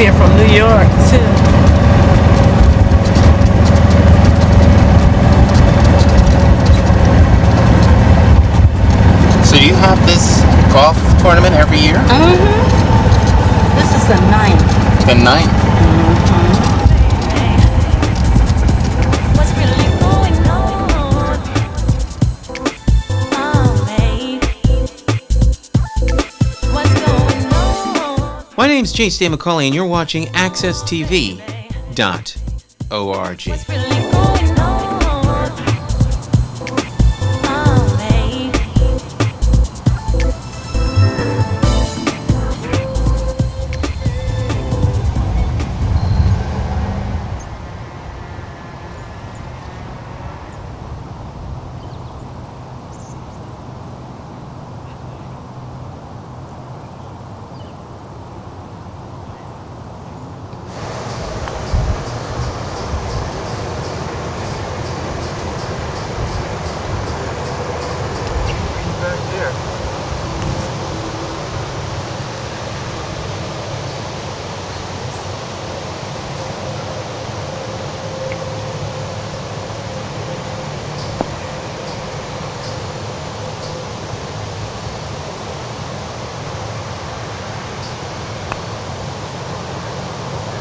here from New York too. So do you have this golf tournament every year? This is the ninth. The ninth. What's really going on? Oh, babe. What's going on? My name's Nyesha McCauley, and you're watching AccessTV.org. What's really going on? Oh, babe.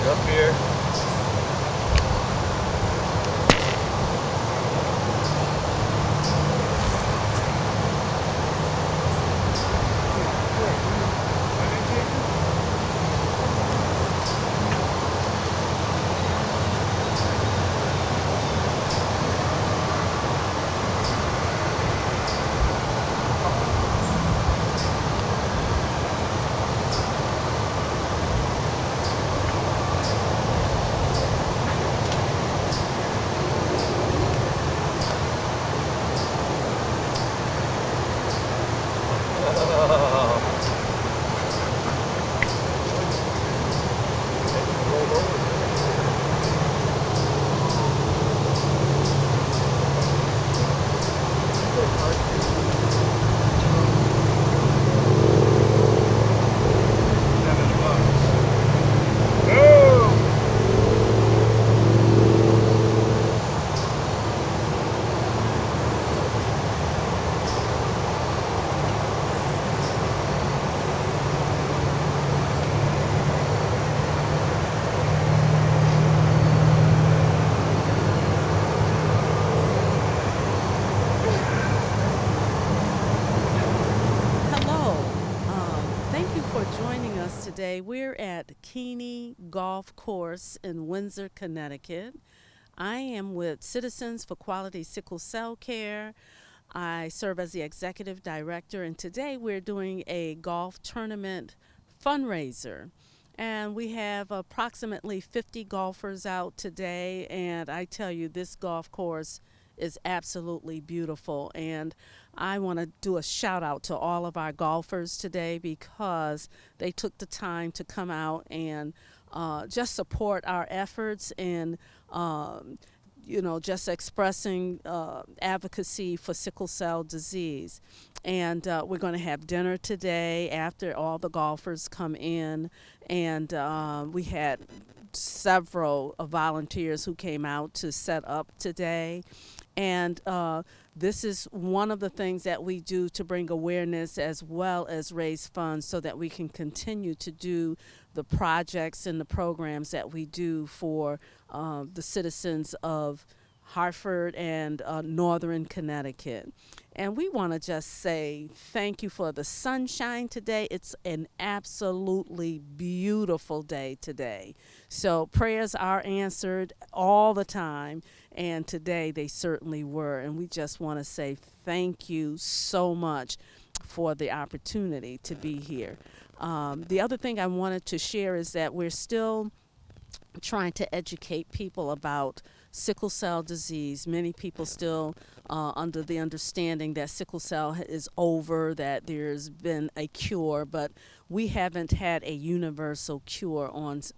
Up here. Hello. Thank you for joining us today. We're at Keeney Golf Course in Windsor, Connecticut. I am with Citizens for Quality Sickle Cell Care. I serve as the executive director, and today we're doing a golf tournament fundraiser. And we have approximately 50 golfers out today, and I tell you, this golf course is absolutely beautiful. And I want to do a shout out to all of our golfers today because they took the time to come out and just support our efforts and just expressing advocacy for sickle cell disease. And we're going to have dinner today after all the golfers come in. And we had several volunteers who came out to set up today. And this is one of the things that we do to bring awareness as well as raise funds so that we can continue to do the projects and the programs that we do for the citizens of Hartford and Northern Connecticut. And we want to just say thank you for the sunshine today. It's an absolutely beautiful day today. So prayers are answered all the time, and today they certainly were. And we just want to say thank you so much for the opportunity to be here. The other thing I wanted to share is that we're still trying to educate people about sickle cell disease. Many people still under the understanding that sickle cell is over, that there's been a cure, but we haven't had a universal cure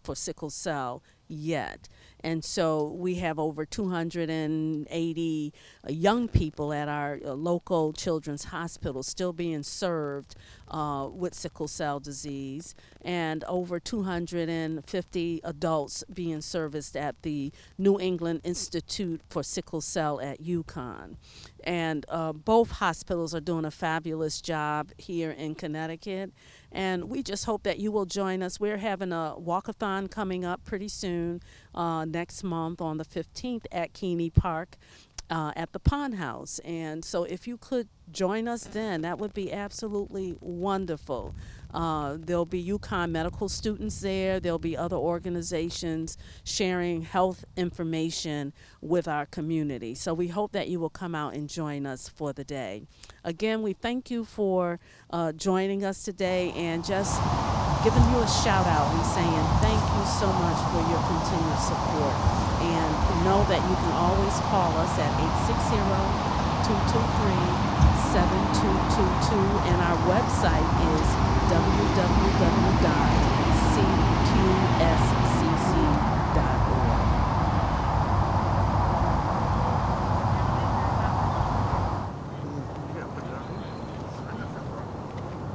for sickle cell yet. And so we have over 280 young people at our local children's hospital still being served with sickle cell disease, and over 250 adults being serviced at the New England Institute for Sickle Cell at UConn. And both hospitals are doing a fabulous job here in Connecticut. And we just hope that you will join us. We're having a walkathon coming up pretty soon, next month on the 15th at Keeney Park. At the Pond House. And so if you could join us then, that would be absolutely wonderful. There'll be UConn medical students there. There'll be other organizations sharing health information with our community. So we hope that you will come out and join us for the day. Again, we thank you for joining us today and just giving you a shout out and saying thank you so much for your continued support. And know that you can always call us at 860-223-7222, and our website is www.cqscc.org.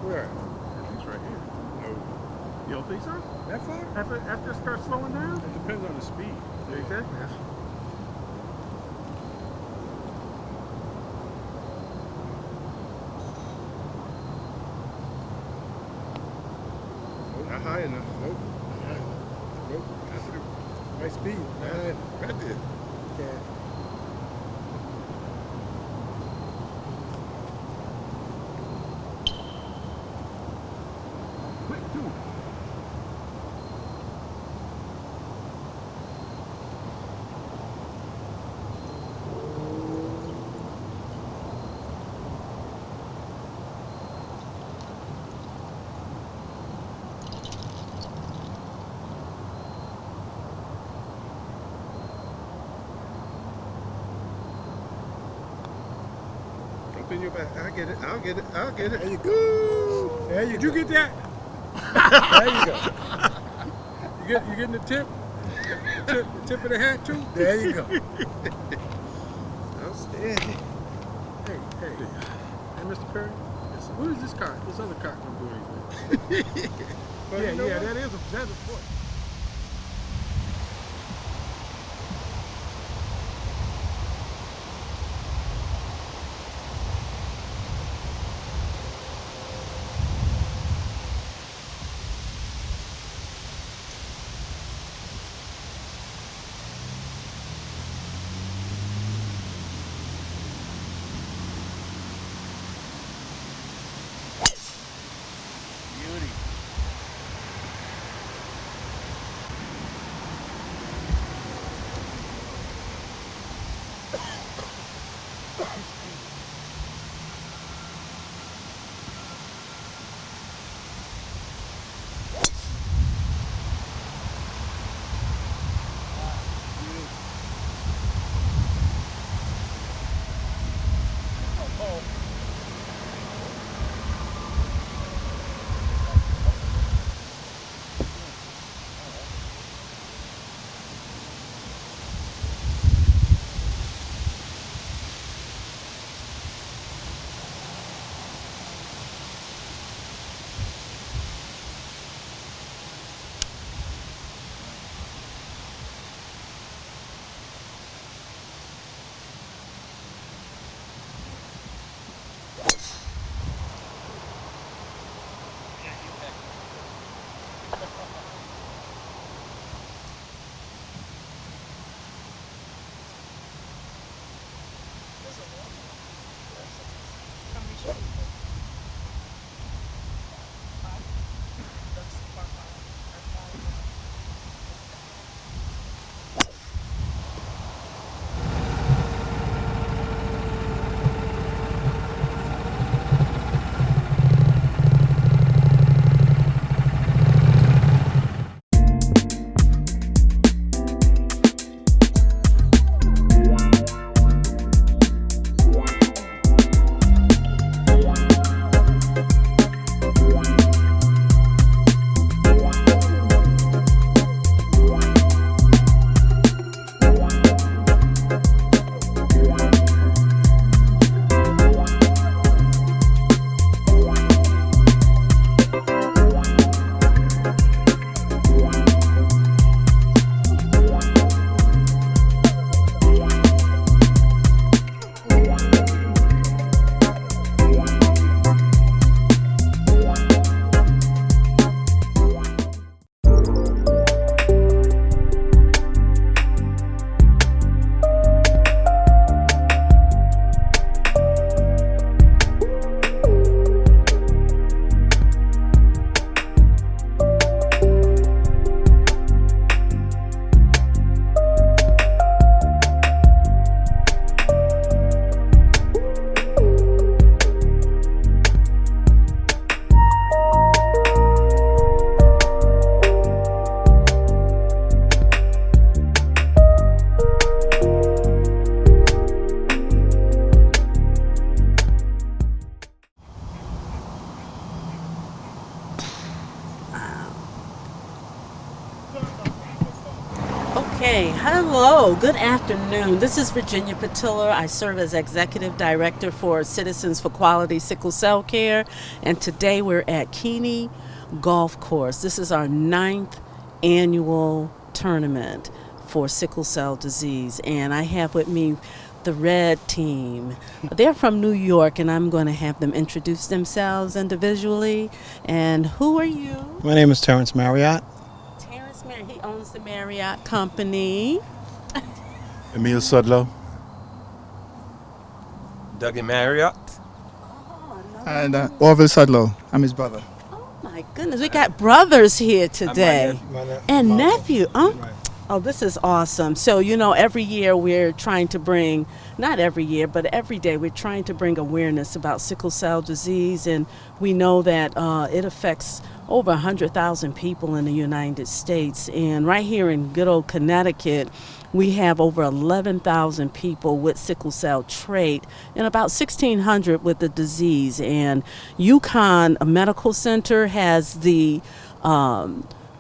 Where? It's right here. No. You don't think so? That far? After it starts slowing down? It depends on the speed. Exactly. Nope, not high enough. Nope. Not high enough. Nope. That's the right speed. Right there. Yeah. Quick, too. Jump in your back. I'll get it. I'll get it. I'll get it. There you go. There you Did go. you get that? There you go. You getting the tip? The tip of the hat too? There you go. Outstanding. Hey, Mr. Perry. What is this car? This other car gonna do anything? But Yeah, you know what? that's important. Beauty. Okay, hello, good afternoon. This is Virginia Pertillar. I serve as Executive Director for Citizens for Quality Sickle Cell Care, and today we're at Keeney Golf Course. This is our 9th annual tournament for sickle cell disease, and I have with me the red team. They're from New York, and I'm going to have them introduce themselves individually. And who are you? My name is Terrence Marriott. Terrence Marriott. He owns the Marriott Company. Emil Sudlow. Dougie Marriott. And Orville Sudlow. I'm his brother. Oh my goodness, we got brothers here today. And nephew. Oh, this is awesome. So, you know, every year we're trying to bring, not every year, but every day we're trying to bring awareness about sickle cell disease. And we know that it affects over 100,000 people in the United States. And right here in good old Connecticut, we have over 11,000 people with sickle cell trait and about 1,600 with the disease. And UConn Medical Center has the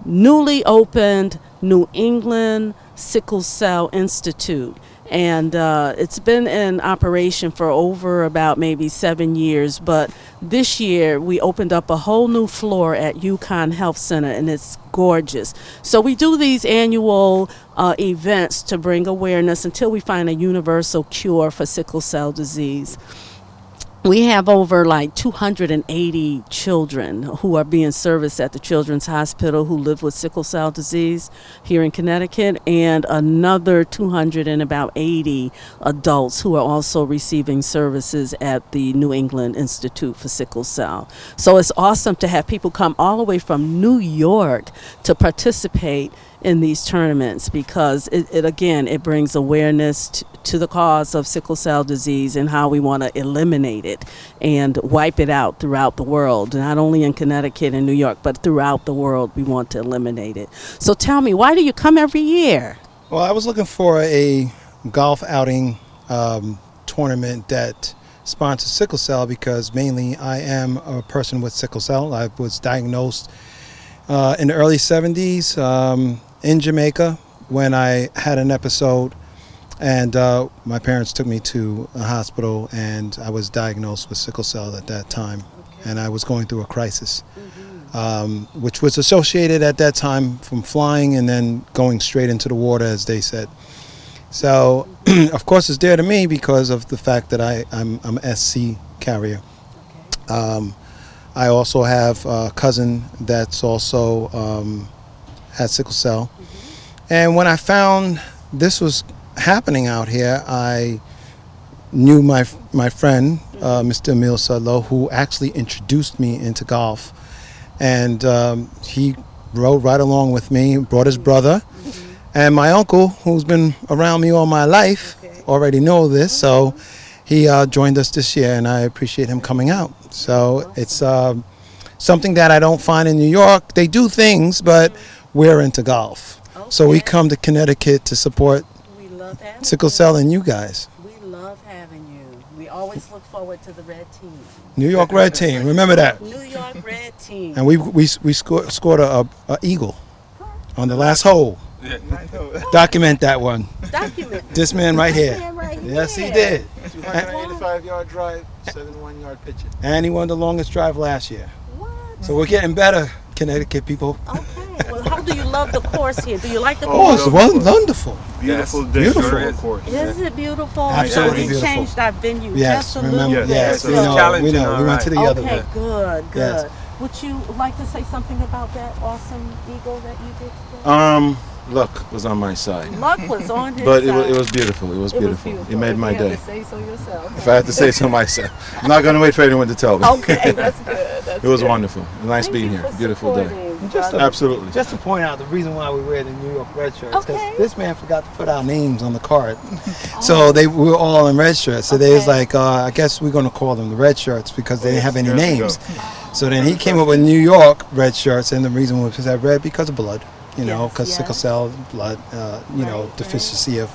newly opened New England Sickle Cell Institute, and it's been in operation for over about maybe 7 years, but this year we opened up a whole new floor at UConn Health Center, and it's gorgeous. So we do these annual events to bring awareness until we find a universal cure for sickle cell disease. We have over like 280 children who are being serviced at the Children's Hospital who live with sickle cell disease here in Connecticut, and another 280 adults who are also receiving services at the New England Institute for Sickle Cell. So it's awesome to have people come all the way from New York to participate in these tournaments, because it brings awareness to the cause of sickle cell disease and how we want to eliminate it and wipe it out throughout the world, not only in Connecticut and New York, but throughout the world. We want to eliminate it. So tell me, why do you come every year? Well, I was looking for a golf outing tournament that sponsors sickle cell, because mainly I am a person with sickle cell. I was diagnosed in the early 70s in Jamaica when I had an episode, and my parents took me to a hospital, and I was diagnosed with sickle cell at that time. Okay. And I was going through a crisis, which was associated at that time from flying and then going straight into the water, as they said. So, of course, it's dear to me because of the fact that I'm SC carrier. Okay. I also have a cousin that's also had sickle cell. And when I found this was happening out here, I knew my friend, Mr. Emil Sudlow, who actually introduced me into golf. And he rode right along with me, brought his brother. And my uncle, who's been around me all my life, already know this, so he joined us this year, and I appreciate him coming out. So it's something that I don't find in New York. They do things, but we're into golf. Okay. So we come to Connecticut to support sickle cell and you guys. We love having you. We always look forward to the red team. New York red team, remember that. New York red team. And we scored a eagle on the last hole. Yeah. Document that one. Document. This man right here. Right yes, he did. 285-yard drive, 71-yard pitching. And he won the longest drive last year. What? So we're getting better, Connecticut people. Okay. Well, how do you love the course here? Do you like the Oh, course? it's wonderful. Beautiful Yes. day. Beautiful. Course. Is it beautiful? Absolutely We beautiful. changed our venue Yes, just a remember? little bit. Yes, so we it's know. challenging, We know. We all went to the right. other Okay, one. good. Yes. Would you like to say something about that awesome eagle that you did today? Luck was on my side. Luck was on his But side. it was beautiful. It was beautiful. It made my If you day. have to say so yourself. If I had to say so myself. I'm not going to wait for anyone to tell me. Okay, that's good. That's It was good. wonderful. Nice Thank being you here. for Beautiful day. supporting, Just brother. Absolutely. Just to point out the reason why we wear the New York red shirts, because Okay. this man forgot to put our names on the card. So we were all in red shirts. So they was Okay. like, I guess we're going to call them the red shirts because they didn't have any There we names. So then he came up with New York red shirts, and the reason was that red because of blood, because Yes, sickle yes. cell, blood, Right, deficiency of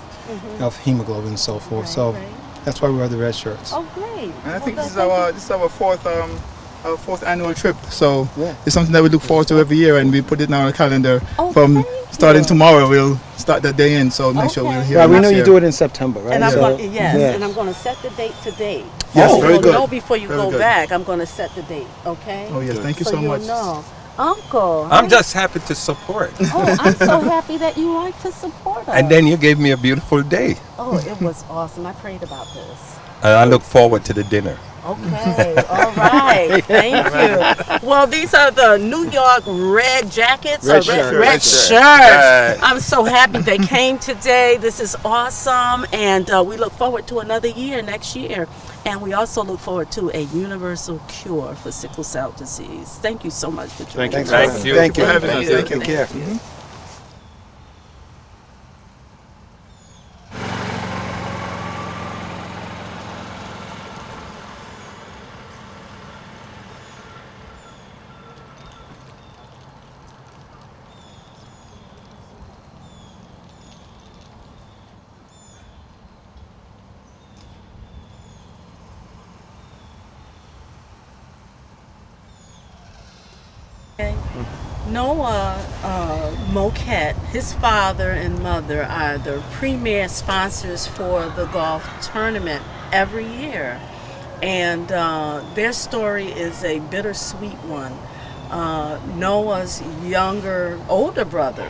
hemoglobin and so forth. So Right. that's why we wear the red shirts. Oh, great. And I think Well, this is our fourth annual trip. So Yeah. it's something that we look forward to every year, and we put it on our calendar Okay. from starting tomorrow. We'll start that day in, so make sure we're here. Right, we know next you year. do it in September, right? And I'm So- going, yeah. and I'm going to set the date today. Yes, so very you'll good. know before you Very go good. back. I'm going to set the date. Okay. Oh yes, thank you so you'll much. know. Uncle. I'm hey. just happy to support. Oh, I'm so happy that you like to support us. And then you gave me a beautiful day. Oh, it was awesome. I prayed about this. And I look forward to the dinner. Okay, all right, thank you. Well, these are the New York red jackets, Red or shirt. red shirts. I'm so happy they came today. This is awesome, and we look forward to another year next year. And we also look forward to a universal cure for sickle cell disease. Thank you so much for joining us. Thank you. Thank you for having us. Thank you. Thank you. Take care. Noah Moquette, his father and mother are the premier sponsors for the golf tournament every year. And their story is a bittersweet one. Noah's older brother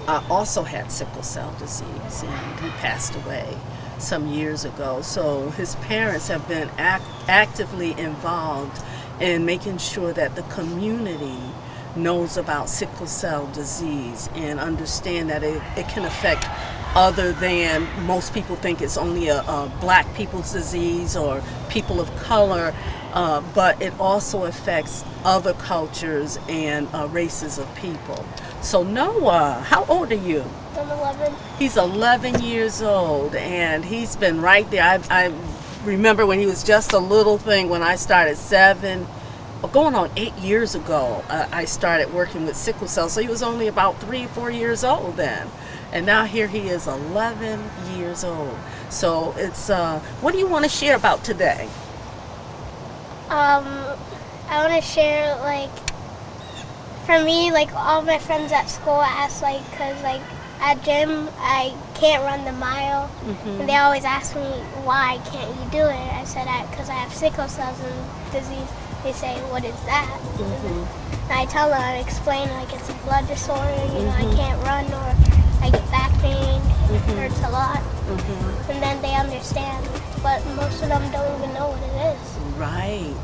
also had sickle cell disease, and he passed away some years ago. So his parents have been actively involved in making sure that the community knows about sickle cell disease and understand that it can affect other than most people think it's only a black people's disease or people of color, but it also affects other cultures and races of people. So Noah, how old are you? I'm 11. He's 11 years old, and he's been right there. I remember when he was just a little thing when I started going on 8 years ago, I started working with sickle cell. So he was only about 3 or 4 years old then. And now here he is 11 years old. So it's, what do you want to share about today? I want to share, like, for me, like, all my friends at school ask, like, because, like, at gym, I can't run the mile. And they always ask me, why can't you do it? I said, because I have sickle cell disease. They say, what is that? And I tell them, I explain, like, it's a blood disorder, you know, I can't run, or I get back pain, it hurts a lot. And then they understand, but most of them don't even know what it is. Right.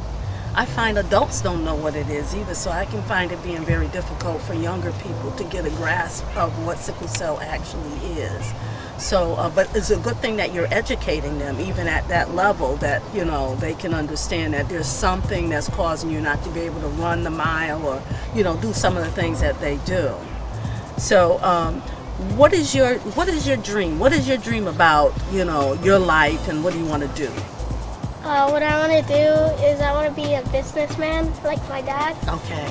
I find adults don't know what it is either, so I can find it being very difficult for younger people to get a grasp of what sickle cell actually is. So, but it's a good thing that you're educating them, even at that level, that, you know, they can understand that there's something that's causing you not to be able to run the mile or, you know, do some of the things that they do. So, what is your dream? What is your dream about, you know, your life, and what do you want to do? What I want to do is I want to be a businessman like my dad. Okay.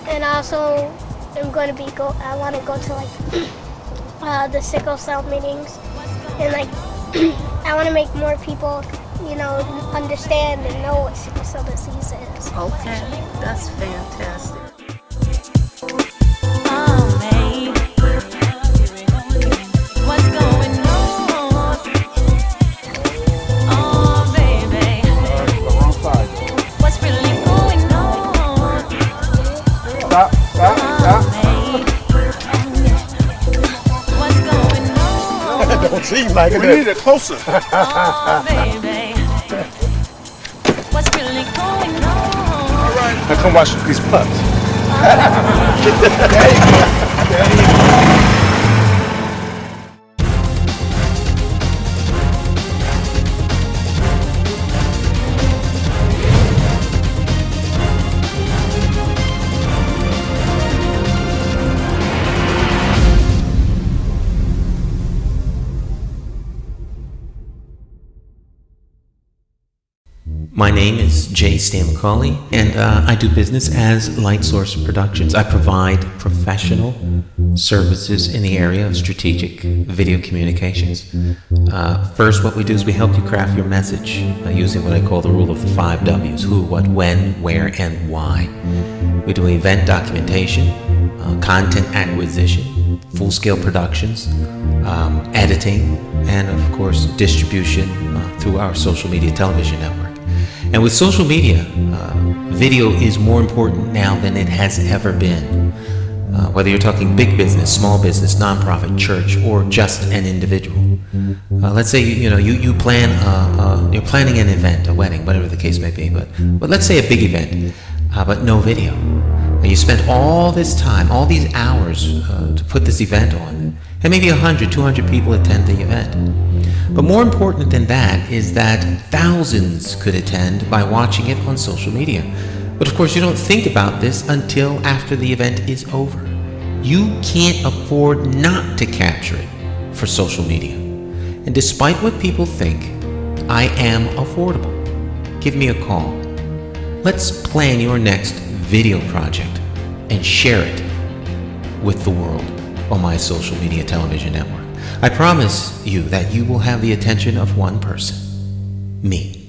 And also I want to go to like the sickle cell meetings, and like I want to make more people, you know, understand and know what sickle cell disease is. Okay, that's fantastic. Oh, babe, what's going on? Oh, baby, what's really going on? Stop. Oh, babe, what's going on? Don't seem like We need it closer. Oh, baby, what's really going on? Now come watch these pups. My name is Nyesha McCauley, and I do business as Light Source Productions. I provide professional services in the area of strategic video communications. First, what we do is we help you craft your message using what I call the rule of the 5 W's: who, what, when, where, and why. We do event documentation, content acquisition, full-scale productions, editing, and of course distribution through our social media television network. And with social media, video is more important now than it has ever been. Whether you're talking big business, small business, nonprofit, church, or just an individual. Let's say you plan you're planning an event, a wedding, whatever the case may be. But let's say a big event, but no video. And you spent all this time, all these hours to put this event on, and maybe 100, 200 people attend the event. But more important than that is that thousands could attend by watching it on social media. But of course, you don't think about this until after the event is over. You can't afford not to capture it for social media. And despite what people think, I am affordable. Give me a call. Let's plan your next video project and share it with the world on my social media television network. I promise you that you will have the attention of one person, me.